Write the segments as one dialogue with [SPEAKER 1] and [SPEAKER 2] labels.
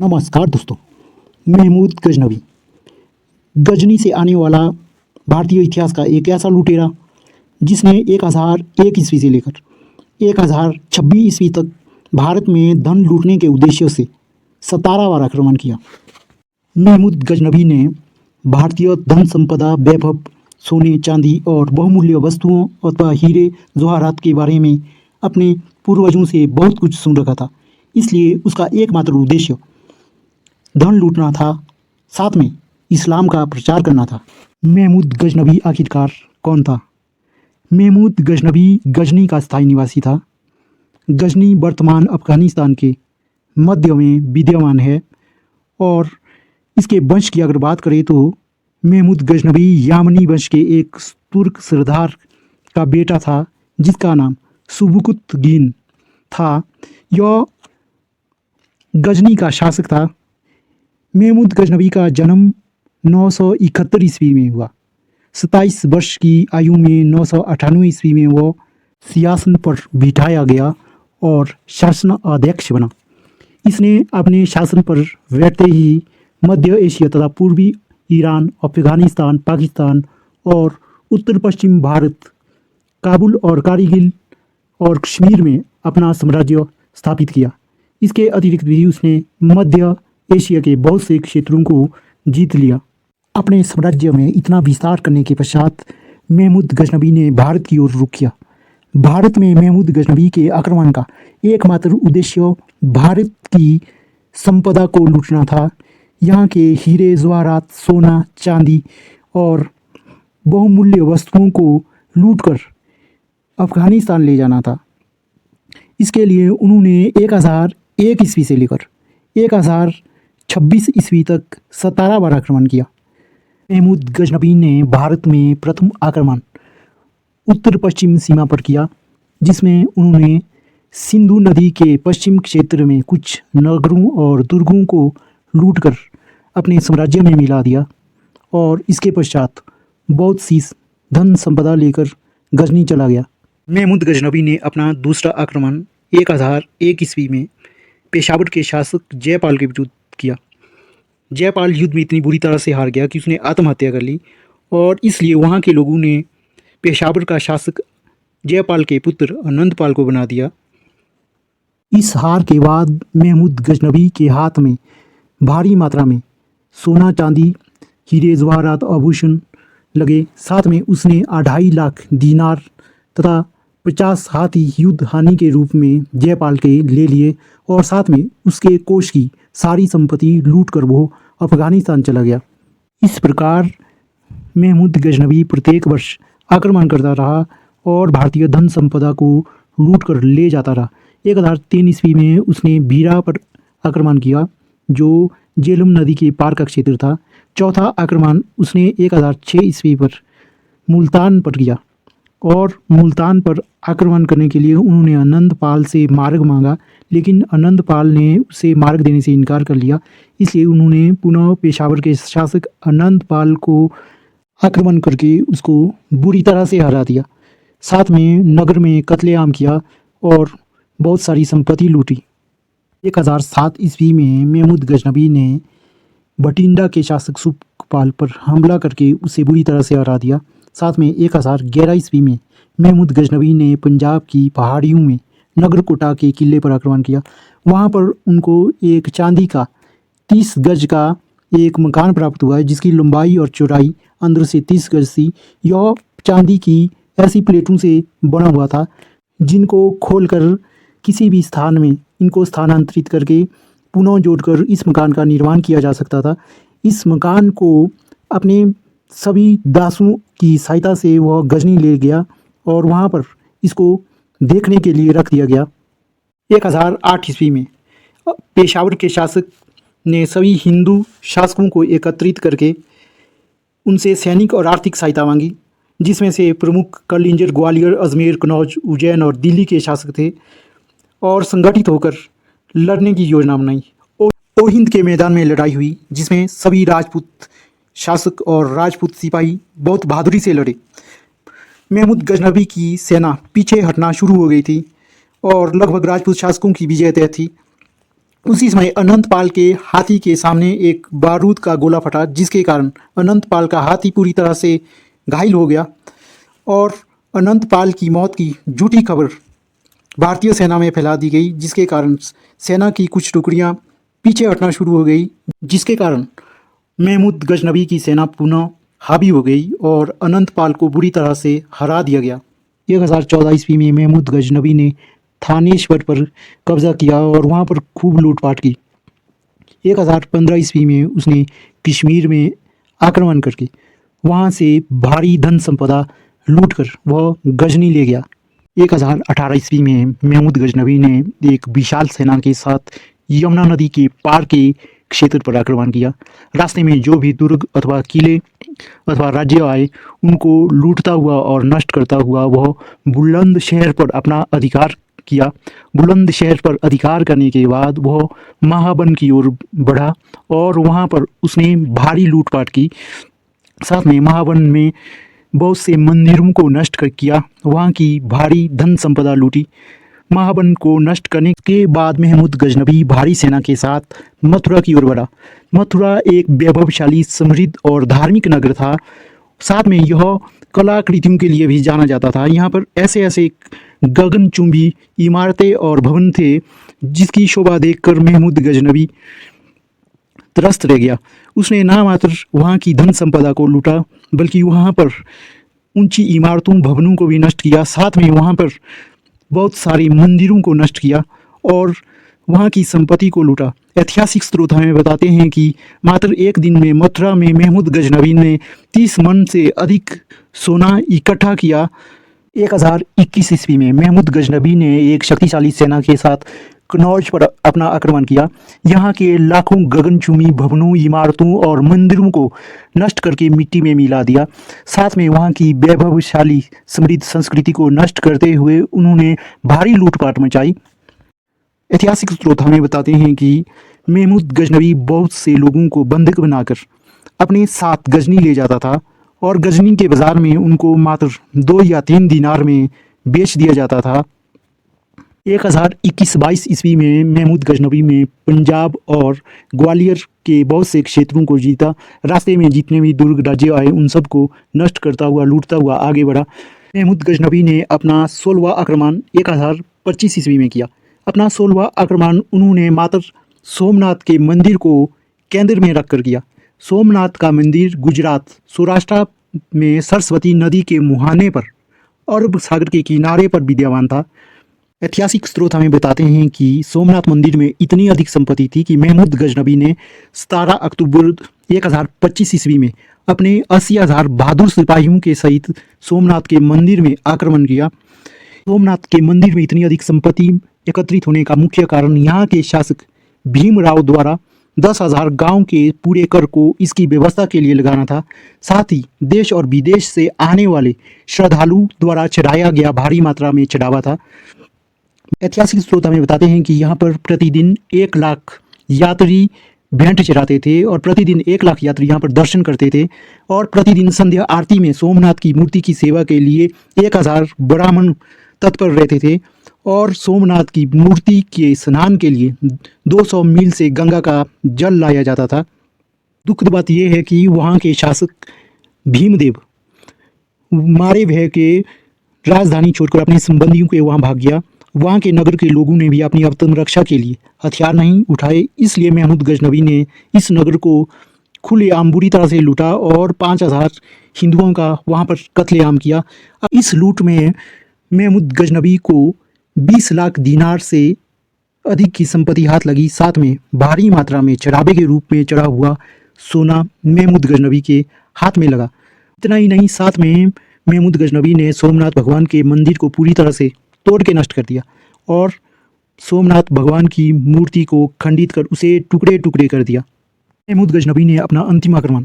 [SPEAKER 1] नमस्कार दोस्तों। महमूद गजनवी गजनी से आने वाला भारतीय इतिहास का एक ऐसा लुटेरा जिसने 1001 ईस्वी से लेकर 1026 ईस्वी तक भारत में धन लूटने के उद्देश्य से 17 बार आक्रमण किया। महमूद गजनवी ने भारतीय धन संपदा, वैभव, सोने चांदी और बहुमूल्य वस्तुओं अथवा हीरे जवाहरात के बारे में अपने पूर्वजों से बहुत कुछ सुन रखा था, इसलिए उसका एकमात्र उद्देश्य धन लूटना था, साथ में इस्लाम का प्रचार करना था। महमूद गजनवी आखिरकार कौन था? महमूद गजनवी गजनी का स्थायी निवासी था। गजनी वर्तमान अफगानिस्तान के मध्य में विद्यमान है और इसके वंश की अगर बात करें तो महमूद गजनवी यामनी वंश के एक तुर्क सरदार का बेटा था जिसका नाम सुबुकुतगीन था। यह गजनी का शासक था। महमूद गजनवी का जन्म 971 ईस्वी में हुआ। 27 वर्ष की आयु में 998 ईस्वी में वह सिंहासन पर बिठाया गया और शासन अध्यक्ष बना। इसने अपने शासन पर बैठते ही मध्य एशिया तथा पूर्वी ईरान, अफगानिस्तान, पाकिस्तान और उत्तर पश्चिम भारत, काबुल और कारगिल और कश्मीर में अपना साम्राज्य स्थापित किया। इसके अतिरिक्त भी उसने मध्य एशिया के बहुत से क्षेत्रों को जीत लिया। अपने साम्राज्य में इतना विस्तार करने के पश्चात महमूद गजनवी ने भारत की ओर रुख किया। भारत में महमूद गजनवी के आक्रमण का एकमात्र उद्देश्य भारत की संपदा को लूटना था। यहाँ के हीरे जवाहरात, सोना चांदी और बहुमूल्य वस्तुओं को लूटकर अफगानिस्तान ले जाना था। इसके लिए उन्होंने 1001 ईस्वी से लेकर 1026 ईस्वी तक 17 बार आक्रमण किया। महमूद गजनवी ने भारत में प्रथम आक्रमण उत्तर पश्चिम सीमा पर किया, जिसमें उन्होंने सिंधु नदी के पश्चिम क्षेत्र में कुछ नगरों और दुर्गों को लूटकर अपने साम्राज्य में मिला दिया और इसके पश्चात बहुत सी धन संपदा लेकर गजनी चला गया। महमूद गजनवी ने अपना दूसरा आक्रमण 1001 ईस्वी में पेशावर के शासक जयपाल के विरुद्ध किया। जयपाल युद्ध में इतनी बुरी तरह से हार गया कि उसने आत्महत्या कर ली और इसलिए वहाँ के लोगों ने पेशावर का शासक जयपाल के पुत्र आनंदपाल को बना दिया। इस हार के बाद महमूद गजनवी के हाथ में भारी मात्रा में सोना चांदी, हीरे जवाहरात, आभूषण लगे। साथ में उसने 2.5 लाख दीनार तथा 50 हाथी युद्ध हानि के रूप में जयपाल के ले लिए और साथ में उसके कोष की सारी संपत्ति लूटकर वो अफगानिस्तान चला गया। इस प्रकार महमूद गजनवी प्रत्येक वर्ष आक्रमण करता रहा और भारतीय धन संपदा को लूटकर ले जाता रहा। 1003 ईस्वी में उसने बीरा पर आक्रमण किया, जो झेलम नदी के पार का क्षेत्र था। चौथा आक्रमण उसने 1006 ईस्वी पर मुल्तान पर किया और मुल्तान पर आक्रमण करने के लिए उन्होंने आनंदपाल से मार्ग मांगा, लेकिन आनंदपाल ने उसे मार्ग देने से इनकार कर लिया। इसलिए उन्होंने पुनः पेशावर के शासक आनंदपाल को आक्रमण करके उसको बुरी तरह से हरा दिया। साथ में नगर में कत्लेआम किया और बहुत सारी संपत्ति लूटी। 1007 ईस्वी में महमूद गजनवी ने भटिंडा के शासक सुखपाल पर हमला करके उसे बुरी तरह से हरा दिया। साथ में 1011 ईस्वी में महमूद गजनवी ने पंजाब की पहाड़ियों में नगरकोटा के किले पर आक्रमण किया। वहां पर उनको एक चांदी का 30 गज का एक मकान प्राप्त हुआ है, जिसकी लंबाई और चौड़ाई अंदर से 30 गज थी। यह चांदी की ऐसी प्लेटों से बना हुआ था जिनको खोलकर किसी भी स्थान में इनको स्थानांतरित करके पुनः जोड़कर इस मकान का निर्माण किया जा सकता था। इस मकान को अपने सभी दासों की सहायता से वह गजनी ले गया और वहाँ पर इसको देखने के लिए रख दिया गया। 1008 ईस्वी में पेशावर के शासक ने सभी हिंदू शासकों को एकत्रित करके उनसे सैनिक और आर्थिक सहायता मांगी, जिसमें से प्रमुख कलिंजर, ग्वालियर, अजमेर, कन्नौज, उज्जैन और दिल्ली के शासक थे और संगठित होकर लड़ने की योजना बनाई। और हिंद के मैदान में लड़ाई हुई, जिसमें सभी राजपूत शासक और राजपूत सिपाही बहुत बहादुरी से लड़े। महमूद गजनवी की सेना पीछे हटना शुरू हो गई थी और लगभग राजपूत शासकों की विजय तय थी। उसी समय अनंतपाल के हाथी के सामने एक बारूद का गोला फटा, जिसके कारण अनंतपाल का हाथी पूरी तरह से घायल हो गया और अनंतपाल की मौत की झूठी खबर भारतीय सेना में फैला दी गई, जिसके कारण सेना की कुछ टुकड़ियां पीछे हटना शुरू हो गई, जिसके कारण महमूद गजनबी की सेना पुनः हावी हो गई और अनंतपाल को बुरी तरह से हरा दिया गया। 1014 ईस्वी में महमूद गजनबी ने थानेश्वर पर कब्जा किया और वहाँ पर खूब लूटपाट की। 1015 ईस्वी में उसने कश्मीर में आक्रमण करके वहाँ से भारी धन संपदा लूटकर वह गजनी ले गया। 1018 ईस्वी में महमूद गजनबी ने एक विशाल सेना के साथ यमुना नदी के पार के क्षेत्र पर आक्रमण किया। रास्ते में जो भी दुर्ग अथवा किले अथवा राज्य आए, उनको लूटता हुआ और नष्ट करता हुआ वह बुलंदशहर पर अपना अधिकार किया। बुलंदशहर पर अधिकार करने के बाद वह महाबन की ओर बढ़ा और वहाँ पर उसने भारी लूटपाट की। साथ में महाबन में बहुत से मंदिरों को नष्ट कर किया, वहाँ की भारी धन संपदा लूटी। महाबन को नष्ट करने के बाद महमूद गजनबी भारी सेना के साथ मथुरा की ओर बढ़ा। मथुरा एक वैभवशाली, समृद्ध और धार्मिक नगर था। साथ में यह कलाकृतियों के लिए भी जाना जाता था। यहाँ पर ऐसे ऐसे गगनचुंबी इमारतें और भवन थे जिसकी शोभा देखकर महमूद गजनबी त्रस्त रह गया। उसने ना मात्र वहाँ की धन संपदा को लूटा, बल्कि वहाँ पर ऊंची इमारतों, भवनों को भी नष्ट किया। साथ में वहाँ पर बहुत सारे मंदिरों को नष्ट किया और वहाँ की संपत्ति को लूटा। ऐतिहासिक स्रोत हमें बताते हैं कि मात्र एक दिन में मथुरा में महमूद गजनबी ने 30 मन से अधिक सोना इकट्ठा किया। 1021 ईस्वी में महमूद गजनबी ने एक शक्तिशाली सेना के साथ कन्नौज पर अपना आक्रमण किया। यहाँ के लाखों गगनचुंबी भवनों, इमारतों और मंदिरों को नष्ट करके मिट्टी में मिला दिया। साथ में वहाँ की वैभवशाली समृद्ध संस्कृति को नष्ट करते हुए उन्होंने भारी लूटपाट मचाई। ऐतिहासिक स्रोत हमें बताते हैं कि महमूद गजनबी बहुत से लोगों को बंधक बनाकर अपने साथ गजनी ले जाता था और गजनी के बाज़ार में उनको मात्र 2 या 3 दिनार में बेच दिया जाता था। 1021-22 ईस्वी में महमूद गजनबी में पंजाब और ग्वालियर के बहुत से क्षेत्रों को जीता। रास्ते में जितने भी दुर्ग राज्य आए उन सबको नष्ट करता हुआ, लूटता हुआ आगे बढ़ा। महमूद गजनबी ने अपना 16वां आक्रमण 1025 ईस्वी में किया। अपना 16वां आक्रमण उन्होंने मात्र सोमनाथ के मंदिर को केंद्र में रखकर किया। सोमनाथ का मंदिर गुजरात, सौराष्ट्र में सरस्वती नदी के मुहाने पर अरब सागर के किनारे पर विद्यमान था। ऐतिहासिक स्रोत हमें बताते हैं कि सोमनाथ मंदिर में इतनी अधिक संपत्ति थी कि महमूद गजनबी ने 17 अक्टूबर 1025 ईस्वी में अपने 80,000 बहादुर सिपाहियों के सहित सोमनाथ के मंदिर में आक्रमण किया। सोमनाथ के मंदिर में इतनी अधिक संपत्ति एकत्रित होने का मुख्य कारण यहाँ के शासक भीमराव द्वारा 10,000 गांव के पूरे कर को इसकी व्यवस्था के लिए लगाना था। साथ ही देश और विदेश से आने वाले श्रद्धालु द्वारा चढ़ाया गया भारी मात्रा में चढ़ावा था। ऐतिहासिक स्रोत हमें बताते हैं कि यहाँ पर प्रतिदिन 1 लाख यात्री भेंट चढ़ाते थे और प्रतिदिन 1 लाख यात्री यहाँ पर दर्शन करते थे और प्रतिदिन संध्या आरती में सोमनाथ की मूर्ति की सेवा के लिए 1000 ब्राह्मण तत्पर रहते थे और सोमनाथ की मूर्ति के स्नान के लिए 200 मील से गंगा का जल लाया जाता था। दुखद बात यह है कि वहाँ के शासक भीमदेव मारे भय के राजधानी छोड़कर अपने संबंधियों के वहाँ भाग गया। वहाँ के नगर के लोगों ने भी अपनी आत्मरक्षा के लिए हथियार नहीं उठाए, इसलिए महमूद गजनबी ने इस नगर को खुलेआम बुरी तरह से लूटा और 5000 हिंदुओं का वहाँ पर कत्लेआम किया। इस लूट में महमूद गजनबी को 20 लाख दीनार से अधिक की संपत्ति हाथ लगी। साथ में भारी मात्रा में चढ़ावे के रूप में चढ़ा हुआ सोना महमूद गजनबी के हाथ में लगा। इतना ही नहीं, साथ में महमूद गजनबी ने सोमनाथ भगवान के मंदिर को पूरी तरह से तोड़ के नष्ट कर दिया और सोमनाथ भगवान की मूर्ति को खंडित कर उसे टुकड़े टुकड़े कर दिया। महमूद गजनबी ने अपना अंतिम आक्रमण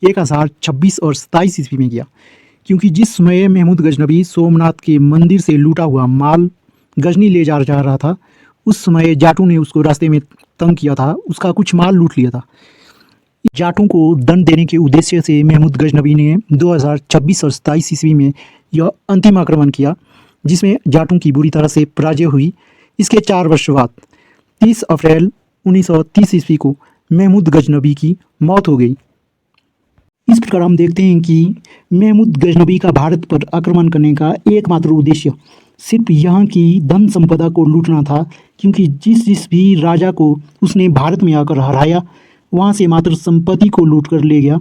[SPEAKER 1] 1026 और 27 ईस्वी में किया, क्योंकि जिस समय महमूद गजनबी सोमनाथ के मंदिर से लूटा हुआ माल गजनी ले जा रहा था, उस समय जाटों ने उसको रास्ते में तंग किया था, उसका कुछ माल लूट लिया था। जाटों को दंड देने के उद्देश्य से महमूद गजनबी ने 2026 और 27 ईस्वी में यह अंतिम आक्रमण किया, जिसमें जाटों की बुरी तरह से पराजय हुई। इसके 4 वर्ष बाद 30 अप्रैल 1930 ईस्वी को महमूद गजनबी की मौत हो गई। इस प्रकार हम देखते हैं कि महमूद गजनबी का भारत पर आक्रमण करने का एकमात्र उद्देश्य सिर्फ यहाँ की धन संपदा को लूटना था, क्योंकि जिस जिस भी राजा को उसने भारत में आकर हराया वहाँ से मात्र संपत्ति को लूट कर ले गया।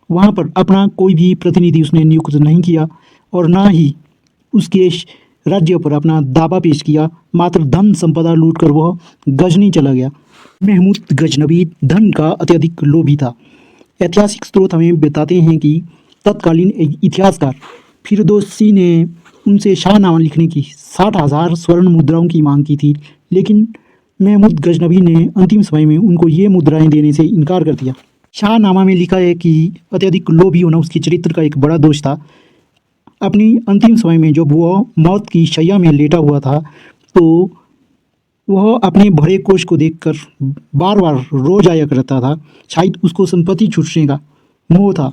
[SPEAKER 1] वहाँ पर अपना कोई भी प्रतिनिधि उसने नियुक्त नहीं किया और ना ही उसके राज्य पर अपना दावा पेश किया, मात्र धन संपदा लूट कर वह गजनी चला गया। महमूद गजनबी धन का अत्यधिक लोभी था। ऐतिहासिक स्रोत हमें बताते हैं कि तत्कालीन इतिहासकार फिरदौसी ने उनसे शाहनामा लिखने की 60,000 स्वर्ण मुद्राओं की मांग की थी, लेकिन महमूद गजनबी ने अंतिम समय में उनको ये मुद्राएं देने से इनकार कर दिया। शाहनामा में लिखा है कि अत्यधिक लोभी होना उसके चरित्र का एक बड़ा दोष था। अपनी अंतिम समय में जब वह मौत की शैया में लेटा हुआ था तो वह अपने भरे कोष को देखकर बार बार रो जाया करता था। शायद उसको संपत्ति छूटने का मोह था।